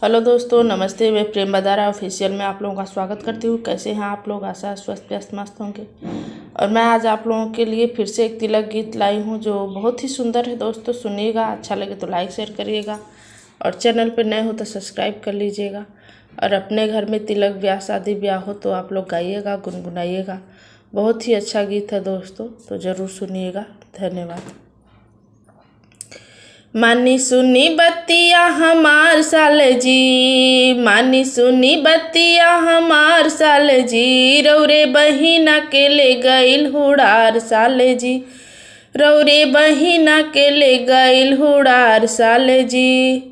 Hello दोस्तों, नमस्ते। मैं प्रेम बदारा ऑफिशियल में आप लोगों का स्वागत करती हूँ। कैसे हैं आप लोग? आशा स्वस्थ व्यस्त मस्त होंगे। और मैं आज आप लोगों के लिए फिर से एक तिलक गीत लाई हूँ जो बहुत ही सुंदर है। दोस्तों सुनिएगा, अच्छा लगे तो लाइक शेयर करिएगा और चैनल पर नए हो तो सब्सक्राइब कर लीजिएगा। और अपने घर में तिलक ब्याह शादी ब्याह हो तो आप लोग गाइएगा, गुनगुनाइएगा। बहुत ही अच्छा गीत है दोस्तों, तो ज़रूर सुनिएगा। धन्यवाद। मानी सुनी बत्तिया हमार साले जी, मानी सुनी बत्तिया हमार साले जी, रौरे बहिना के ले गईल हुड़ार साले जी, रौरे बहिना के ले गईल हुड़ार साले जी।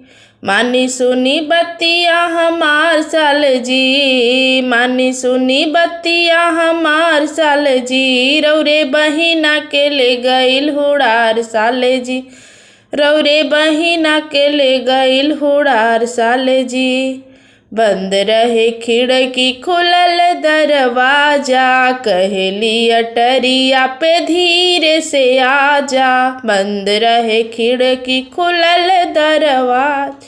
मानी सुनी बत्तिया हमार साले जी, मानी सुनी बत्तिया हमार साले जी, रौरे बहिना के ले गईल हुड़ार साले जी, रौरे बहिना के ले गईल हुड़ार साले जी। बंद रहे खिड़की खुलल दरवाजा, कहेली अटरिया पे धीरे से आजा। बंद रहे खिड़की खुलल दरवाजा,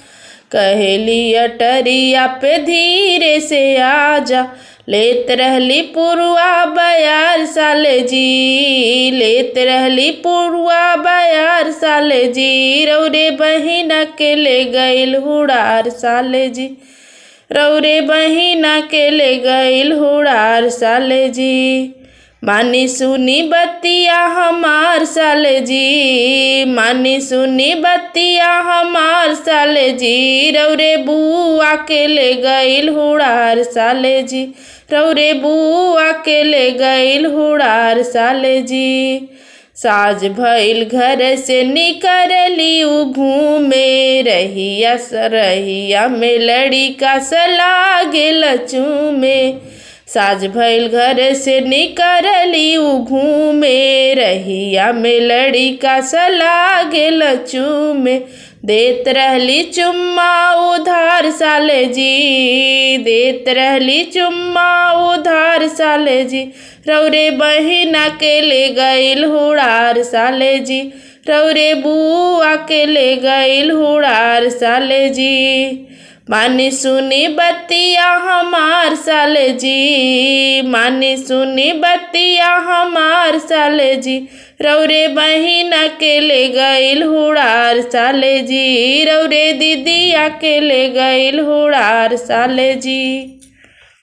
कहेली अटरिया पे धीरे से आजा। लेत रहली पुरुआ बयार साले जी, लेत रहली पुरुआ बयार साले जी, रौरे बहिना के ले गईल हुड़ार साले जी, रौरे बहिना के ले गईल हुड़ार साले जी। मानी सुनी बत्तिया हमार साले जी, मानी सुनी बत्तिया हमार साले जी, रौरे बुआ के ले गईल हुड़ार साले जी, रौरे बुआ के ले गईल हुड़ार साले जी। साज भइल घर से निकलली उ घूमे, रहिया सरहिया में लड़िका सला गेल चूमे। साज भइल घर से निकलली उ घूमे, रहिया में लड़िका सला गेल चूमे। देत रहली चुम्मा उधार साले जी, देत रहली चुम्मा उधार साले जी, रौरे बहिना के ले गईल हुड़ार साले जी, रौरे बुआ के ले गईल हुड़ार साले जी। मानी सुनी बत्तिया हमार साले जी, मानी सुनी बत्तिया हमार साले जी, रौरे बहिना के ले गईल हुड़ार साले जी, रौरे दीदिया के ले गईल हुड़ार साले जी।